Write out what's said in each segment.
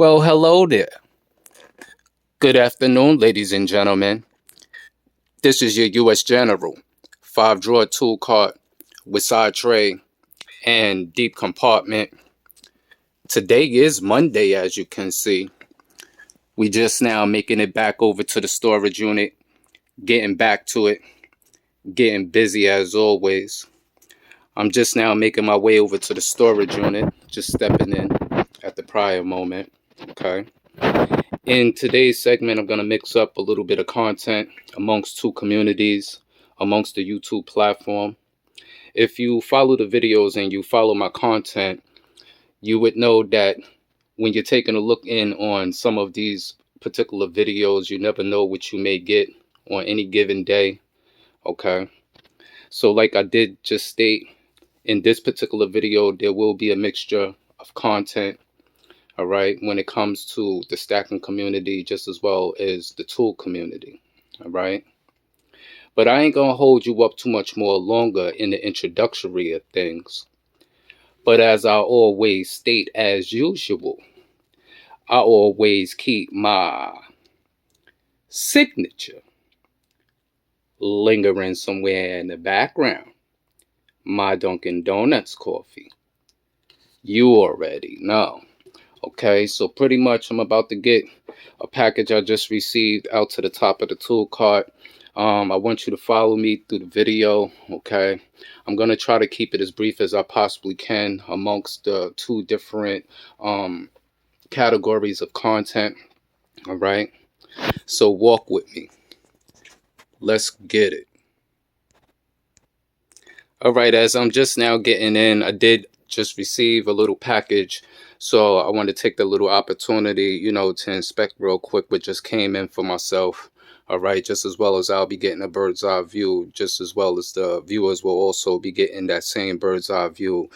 Well, hello there. Good afternoon, ladies and gentlemen. This is your U.S. General, 5-drawer tool cart with side tray and deep compartment. Today is Monday, as you can see. We just now making it back over to the storage unit, getting back to it, getting busy as always. I'm just now making my way over to the storage unit, just stepping in at the prior moment, okay? In today's segment, I'm going to mix up a little bit of content amongst two communities, amongst the YouTube platform. If you follow the videos and you follow my content, you would know that when you're taking a look in on some of these particular videos, you never know what you may get on any given day, okay? So like I did just state, in this particular video, there will be a mixture of content. All right, when it comes to the stacking community, just as well as the tool community. All right, but I ain't gonna hold you up too much more longer in the introductory of things. But as I always state, as usual, I always keep my signature lingering somewhere in the background. My Dunkin' Donuts coffee. You already know. Okay, so pretty much I'm about to get a package I just received out to the top of the tool cart. I want you to follow me through the video, okay? I'm going to try to keep it as brief as I possibly can amongst the two different categories of content, all right? So walk with me. Let's get it. All right, as I'm just now getting in, I did just receive a little package. So I want to take the little opportunity, to inspect real quick what just came in for myself. All right, just as well as I'll be getting a bird's eye view, just as well as the viewers will also be getting that same bird's eye view,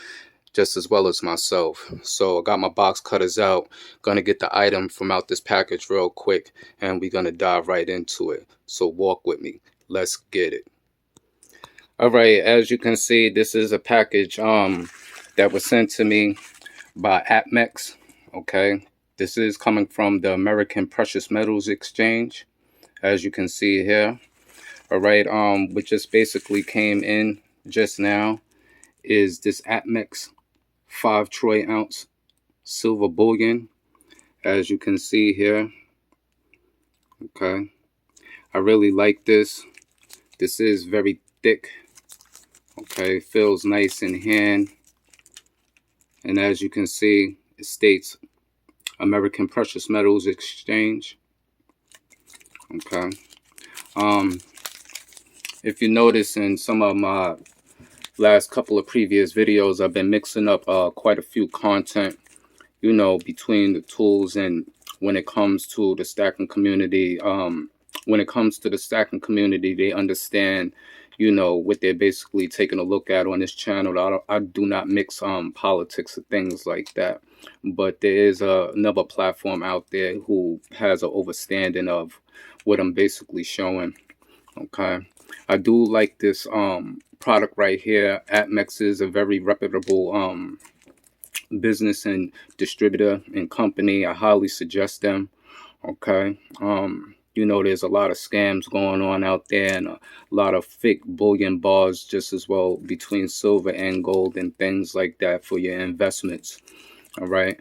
just as well as myself. So I got my box cutters out, gonna get the item from out this package real quick, and we're gonna dive right into it. So walk with me. Let's get it. All right, as you can see, this is a package that was sent to me by APMEX. Okay, this is coming from the American Precious Metals Exchange, as you can see here. All right, what just basically came in just now is this APMEX 5 troy ounce silver bullion, as you can see here. Okay, I really like this. This is very thick. Okay, feels nice in hand. And as you can see, it states American Precious Metals Exchange. Okay. If you notice in some of my last couple of previous videos, I've been mixing up quite a few content, between the tools and when it comes to the stacking community. When it comes to the stacking community, they understand, what they're basically taking a look at on this channel. I do not mix politics and things like that. But there is another platform out there who has an overstanding of what I'm basically showing. Okay, I do like this product right here. APMEX is a very reputable business and distributor and company. I highly suggest them. Okay, there's a lot of scams going on out there and a lot of fake bullion bars just as well between silver and gold and things like that for your investments. All right,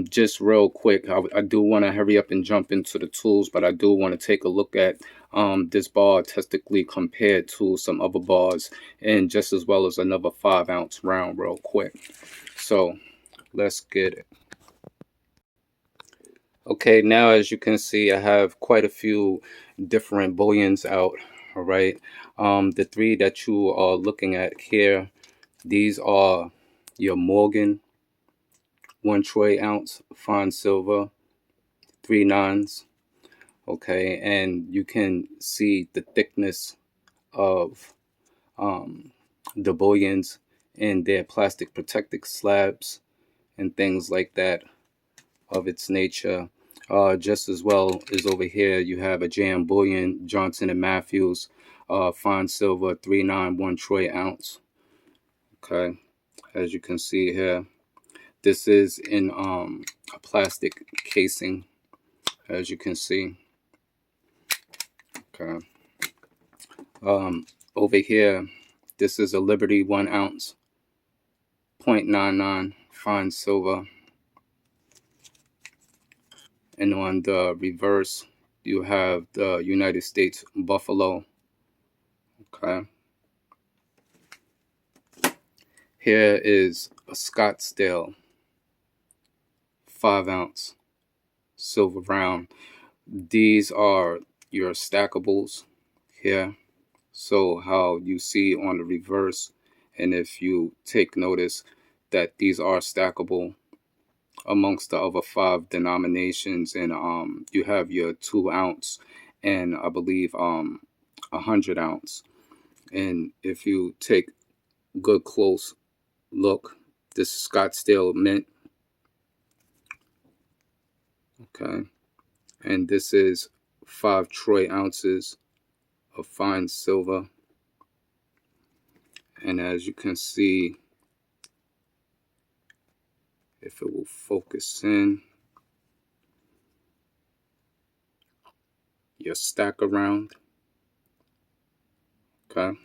just real quick, I do want to hurry up and jump into the tools, but I do want to take a look at this bar testically compared to some other bars, and just as well as another 5 ounce round real quick. So let's get it. Okay, now as you can see, I have quite a few different bullions out. All right, the three that you are looking at here, these are your Morgan 1 troy ounce fine silver 3 nines. Okay, and you can see the thickness of the bullions in their plastic protective slabs and things like that of its nature. Just as well as over here, you have a JM Bullion Johnson and Matthews fine silver 391 troy ounce. Okay, as you can see here, This is in a plastic casing, as you can see. Okay. Over here, this is a Liberty 1 ounce, 0.99 fine silver. And on the reverse, you have the United States Buffalo. Okay. Here is a Scottsdale 5 ounce silver round. These are your stackables here. So how you see on the reverse, and if you take notice that these are stackable amongst the other 5 denominations, and you have your 2 ounce and I believe 100 ounce. And if you take good close look, this is Scottsdale mint. Okay. And this is 5 troy ounces of fine silver. And as you can see, if it will focus in, your stack around. Okay.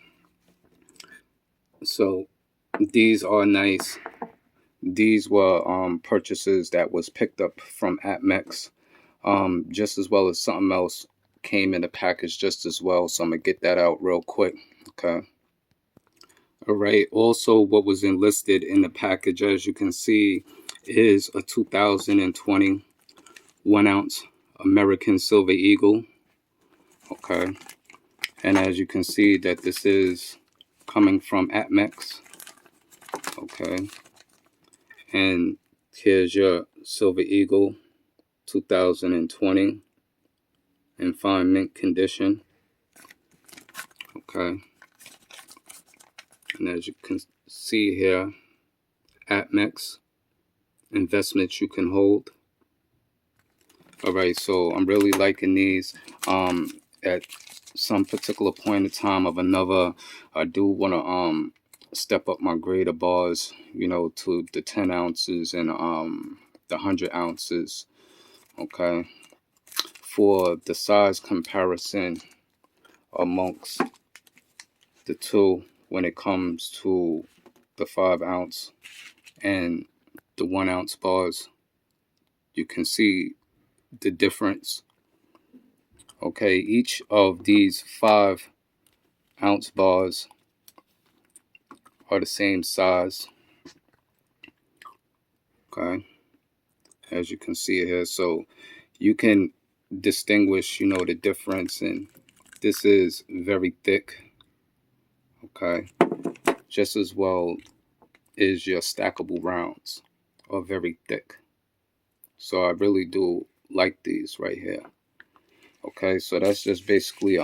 So these are nice. These were purchases that was picked up from APMEX, just as well as something else came in the package just as well. So I'm gonna get that out real quick. Okay. All right. Also, what was enlisted in the package, as you can see, is a 2020 1 ounce American Silver Eagle. Okay. And as you can see that this is coming from APMEX. Okay. And here's your Silver Eagle 2020 in fine mint condition. Okay. And as you can see here, APMEX, investments you can hold. All right, so I'm really liking these. At some particular point in time of another, I do want to step up my grader bars, you know, to the 10 ounces and the 100 ounces. Okay, for the size comparison amongst the two when it comes to the 5 ounce and the 1 ounce bars, you can see the difference. Okay, each of these 5 ounce bars are the same size. Okay, as you can see here, so you can distinguish, you know, the difference. And this is very thick. Okay, just as well is your stackable rounds are very thick. So I really do like these right here. Okay, so that's just basically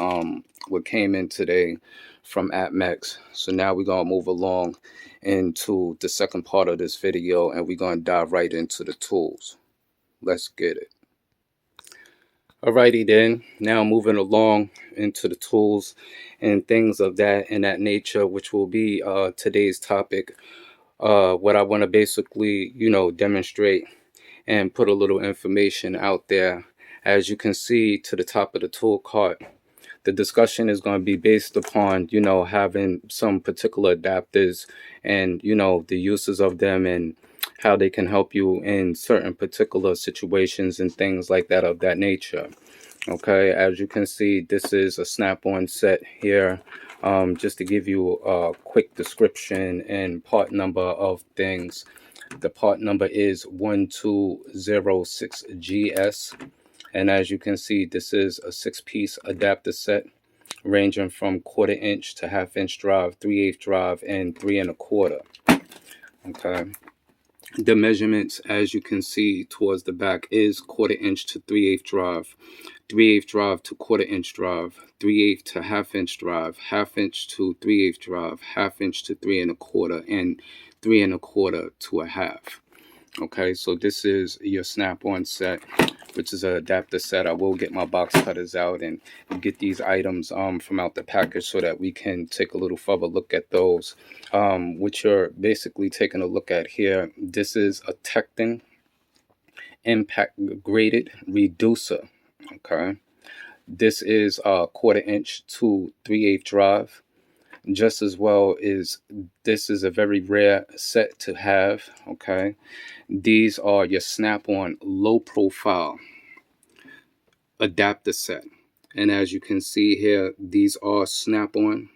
what came in today from APMEX. So now we're gonna move along into the second part of this video, and we're gonna dive right into the tools. Let's get it. Alrighty then, now moving along into the tools and things of that nature, which will be today's topic. What I want to basically, you know, demonstrate and put a little information out there. As you can see to the top of the tool cart, the discussion is going to be based upon, you know, having some particular adapters and, you know, the uses of them and how they can help you in certain particular situations and things like that of that nature. Okay, as you can see, this is a snap-on set here. Just to give you a quick description and part number of things. The part number is 1206GS. And as you can see, this is a 6-piece adapter set ranging from 1/4 inch to 1/2 inch drive, 3/8 drive, and 3 1/4. Okay. The measurements, as you can see towards the back, is 1/4 inch to 3/8 drive, 3/8 drive to 1/4 inch drive, 3/8 to 1/2 inch drive, 1/2 inch to 3/8 drive, 1/2 inch to 3 1/4, and 3 1/4 to 1/2. Okay, so this is your snap-on set. which is an adapter set. I will get my box cutters out and get these items from out the package so that we can take a little further look at those. Which you're basically taking a look at here. This is a Tekton impact graded reducer. Okay. This is a 1/4 inch to 3/8 drive. Just as well is this is a very rare set to have. Okay. These are your Snap-on low profile adapter set. And as you can see here, these are Snap-on.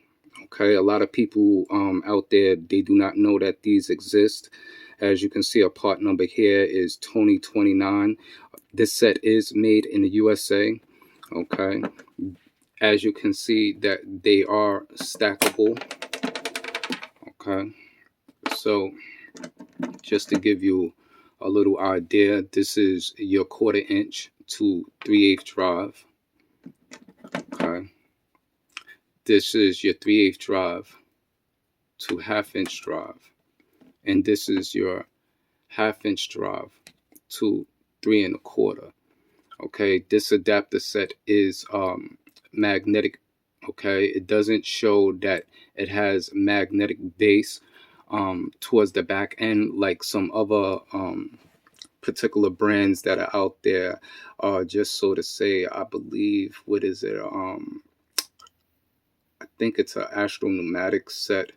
Okay, a lot of people out there, they do not know that these exist. As you can see, a part number here is Tony 29. This set is made in the USA. Okay, as you can see that they are stackable. Okay, so just to give you a little idea, this is your 1/4 inch to 3/8 drive. Okay, this is your 3/8 drive to 1/2 inch drive, and this is your 1/2 inch drive to 3 1/4. Okay, this adapter set is magnetic. Okay, it doesn't show that it has magnetic base towards the back end like some other particular brands that are out there. Just so to say, I believe, what is it? I think it's an Astro Pneumatic set.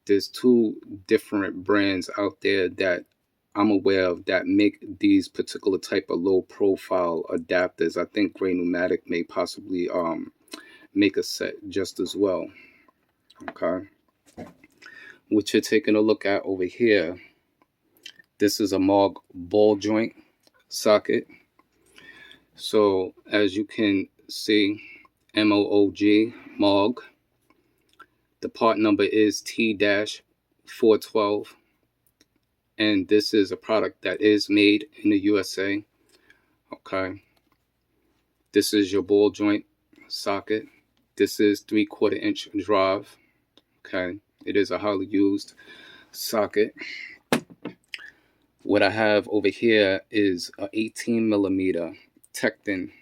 There's 2 different brands out there that I'm aware of that make these particular type of low profile adapters. I think Gray Pneumatic may possibly make a set just as well. Okay, what you're taking a look at over here, this is a Moog ball joint socket. So as you can see, MOOG, Moog. The part number is T-412. And this is a product that is made in the USA. Okay. This is your ball joint socket. This is 3/4 inch drive. Okay. It is a highly used socket. What I have over here is a 18 millimeter Tekton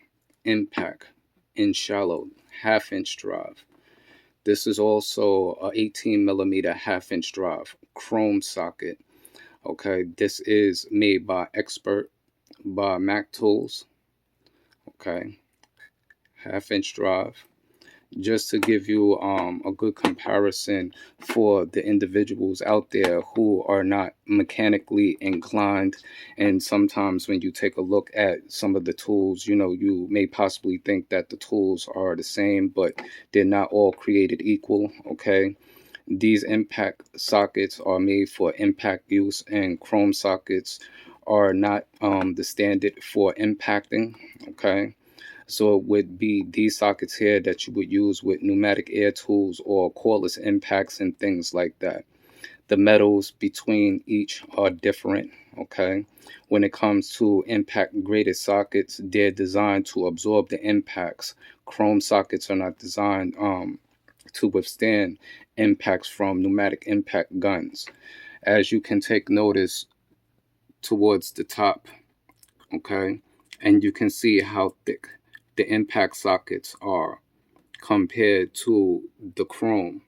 impact in shallow 1/2 inch drive. This is also a 18 millimeter 1/2 inch drive chrome socket. Okay, this is made by Expert by Mac Tools. Okay, 1/2 inch drive. Just to give you a good comparison for the individuals out there who are not mechanically inclined, and sometimes when you take a look at some of the tools, you know, you may possibly think that the tools are the same, but they're not all created equal. Okay, these impact sockets are made for impact use, and chrome sockets are not the standard for impacting. Okay, so it would be these sockets here that you would use with pneumatic air tools or cordless impacts and things like that. The metals between each are different. Okay, when it comes to impact graded sockets, they're designed to absorb the impacts. Chrome sockets are not designed to withstand impacts from pneumatic impact guns. As you can take notice towards the top, okay, and you can see how thick the impact sockets are compared to the chrome.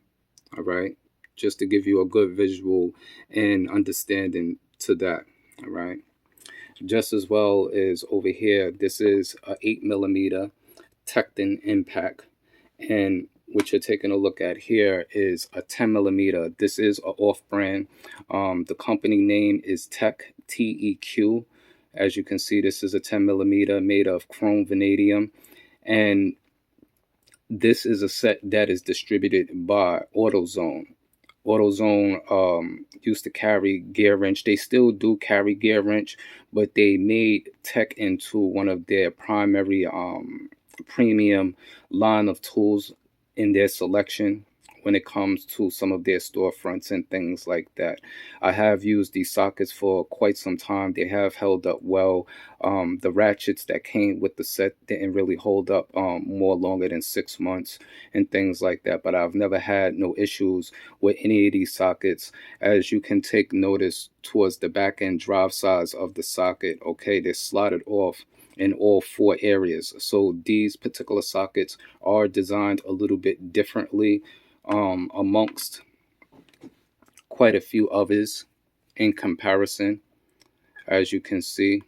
All right, just to give you a good visual and understanding to that. All right, just as well as over here, this is a 8 millimeter Tekton impact, and what you're taking a look at here is a 10 millimeter. This is an off-brand. The company name is Tech, TEQ. As you can see, this is a 10 millimeter made of chrome vanadium, and this is a set that is distributed by AutoZone. AutoZone used to carry Gear Wrench. They still do carry Gear Wrench, but they made Tech into one of their primary premium line of tools in their selection when it comes to some of their storefronts and things like that. I have used these sockets for quite some time. They have held up well. The ratchets that came with the set didn't really hold up more longer than 6 months and things like that. But I've never had no issues with any of these sockets. As you can take notice towards the back end drive sides of the socket, okay, they're slotted off in all four areas. So these particular sockets are designed a little bit differently amongst quite a few others in comparison, as you can see.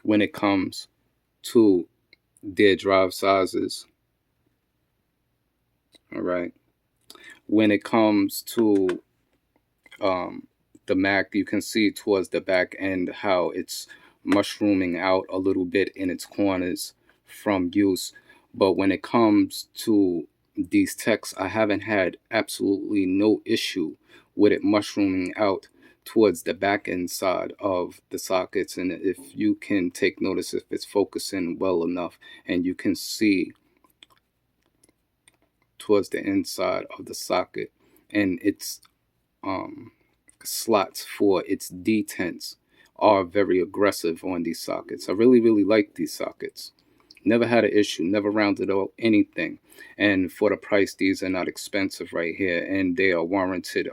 When it comes to their drive sizes, all right. When it comes to the Mac, you can see towards the back end how it's mushrooming out a little bit in its corners from use. But when it comes to these texts, I haven't had absolutely no issue with it mushrooming out towards the back end side of the sockets. And if you can take notice, if it's focusing well enough, and you can see towards the inside of the socket, and its slots for its detents are very aggressive on these sockets. I really like these sockets. Never had an issue, never rounded out anything. And for the price, these are not expensive right here, and they are warranted,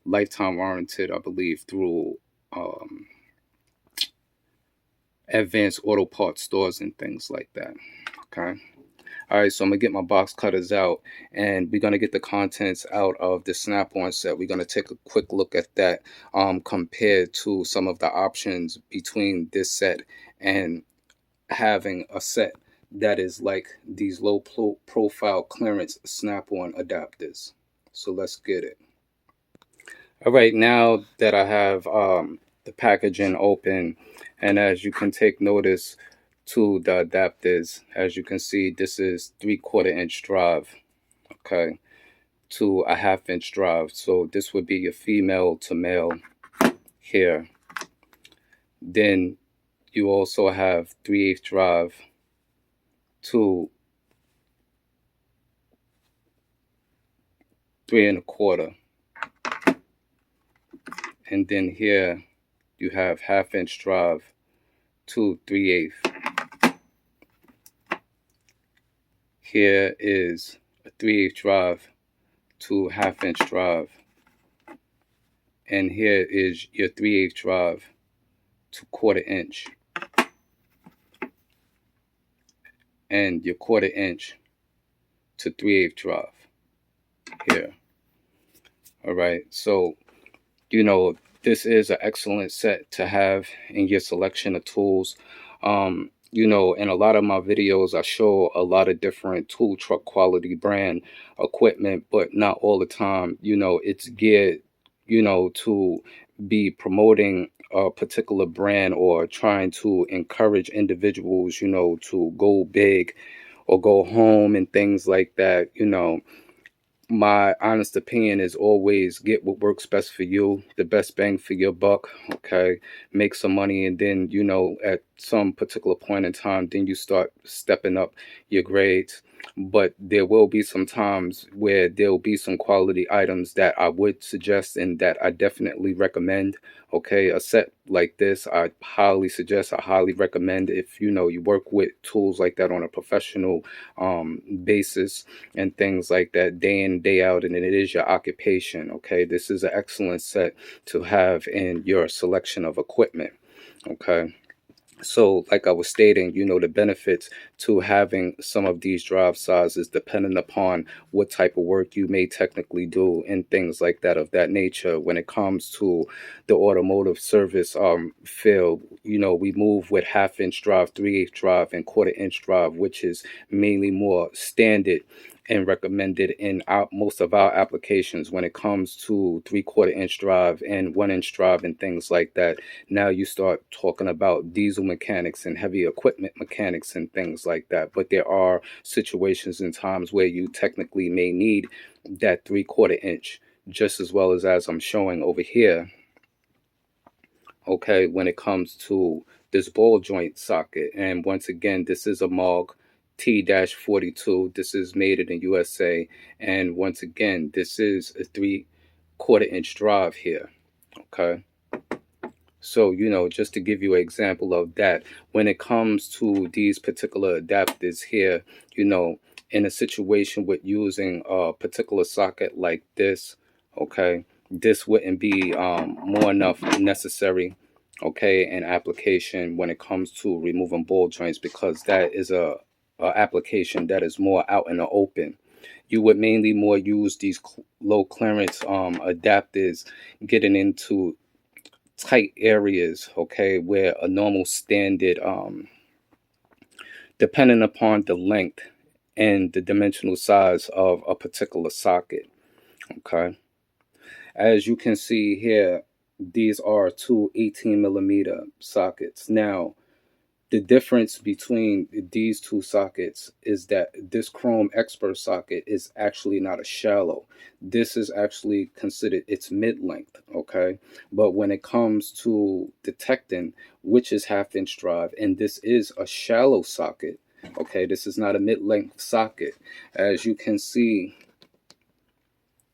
lifetime warranted, I believe, through advanced auto parts stores and things like that. Okay. All right, so I'm gonna get my box cutters out, and we're gonna get the contents out of the Snap-on set. We're gonna take a quick look at that compared to some of the options between this set and having a set that is like these low profile clearance Snap-on adapters. So let's get it. All right, now that I have the packaging open, and as you can take notice to the adapters, as you can see, this is 3/4 inch drive, okay, to a 1/2 inch drive. So this would be your female to male here. Then you also have 3/8 drive to 3 1/4. And then here you have 1/2 inch drive to 3/8. Here is a 3/8 drive to 1/2 inch drive. And here is your 3/8 drive to 1/4 inch. And your 1/4 inch to 3/8 drive here. All right, so this is an excellent set to have in your selection of tools. In a lot of my videos, I show a lot of different tool truck quality brand equipment, but not all the time. It's geared, to be promoting a particular brand or trying to encourage individuals, to go big or go home and things like that. My honest opinion is always get what works best for you, the best bang for your buck, okay? Make some money, and then, at some particular point in time, then you start stepping up your grades. But there will be some times where there'll be some quality items that I would suggest and that I definitely recommend. Okay, a set like this, I highly suggest, I highly recommend if you work with tools like that on a professional basis and things like that day in, day out, and it is your occupation. Okay, this is an excellent set to have in your selection of equipment. Okay. So, like I was stating, the benefits to having some of these drive sizes, depending upon what type of work you may technically do and things like that of that nature. When it comes to the automotive service field, we move with 1/2 inch drive, 3/8 drive, and 1/4 inch drive, which is mainly more standard and recommended in most of our applications. When it comes to 3/4 inch drive and 1 inch drive and things like that, now you start talking about diesel mechanics and heavy equipment mechanics and things like that. But there are situations and times where you technically may need that 3/4 inch, just as well as I'm showing over here. okay, when it comes to this ball joint socket. And once again, this is a Moog T-42. This is made in the USA. And once again, this is a 3/4 inch drive here. Okay. So, just to give you an example of that, when it comes to these particular adapters here, in a situation with using a particular socket like this, okay, this wouldn't be more enough necessary, okay, in application when it comes to removing ball joints, because that is a application that is more out in the open. You would mainly more use these low clearance adapters getting into tight areas, okay, where a normal standard, depending upon the length and the dimensional size of a particular socket, okay. As you can see here, these are two 18 millimeter sockets. Now, the difference between these two sockets is that this Chrome Expert socket is actually not a shallow. This is actually considered its mid-length, okay? But when it comes to detecting which is half-inch drive, and this is a shallow socket, okay? This is not a mid-length socket. As you can see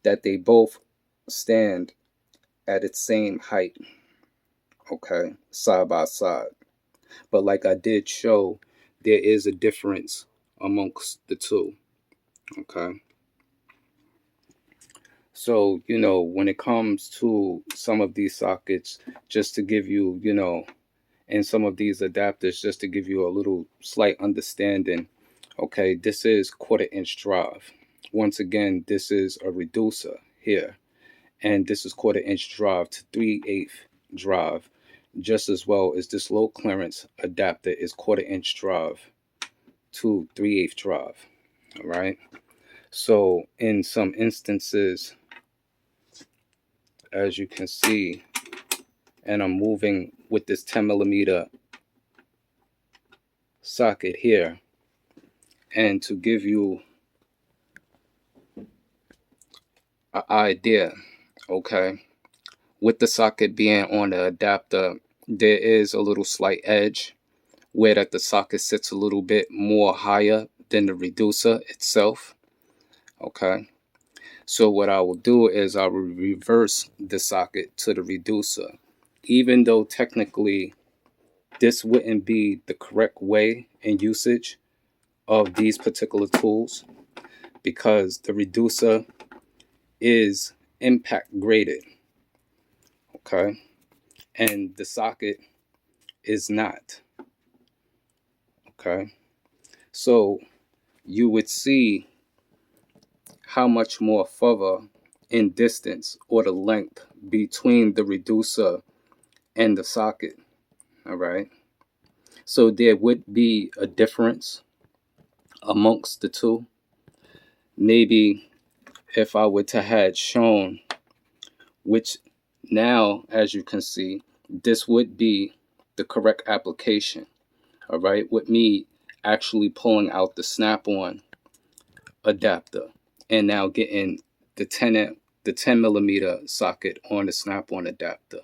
that they both stand at its same height, okay? Side by side. But like I did show, there is a difference amongst the two, okay? So, when it comes to some of these sockets, just to give you, and some of these adapters, just to give you a little slight understanding, okay, this is 1/4 inch drive. Once again, this is a reducer here, and this is 1/4 inch drive to 3/8 drive. Just as well as this low clearance adapter is 1/4 inch drive to 3/8 drive. All right. So in some instances, as you can see, and I'm moving with this 10 millimeter socket here, and to give you an idea, okay, with the socket being on the adapter, there is a little slight edge where that the socket sits a little bit more higher than the reducer itself, okay. So what I will do is I will reverse the socket to the reducer, even though technically this wouldn't be the correct way in usage of these particular tools, because the reducer is impact graded, okay, and the socket is not, okay. So you would see how much more further in distance or the length between the reducer and the socket. All right. So there would be a difference amongst the two. Maybe if I were to had shown, which now, as you can see, this would be the correct application. All right. With me actually pulling out the snap-on adapter and now getting the 10 millimeter socket on the snap-on adapter.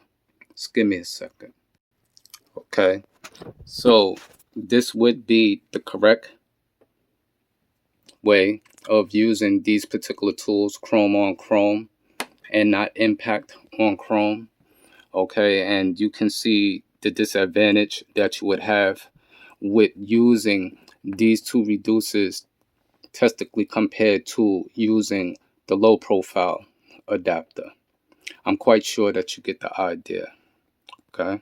Just give me a second. Okay, so this would be the correct way of using these particular tools, Chrome on Chrome and not Impact on Chrome. Okay, and you can see the disadvantage that you would have with using these two reducers technically compared to using the low profile adapter. I'm quite sure that you get the idea. Okay.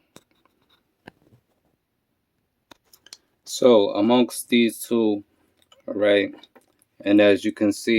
So amongst these two, all right, and as you can see,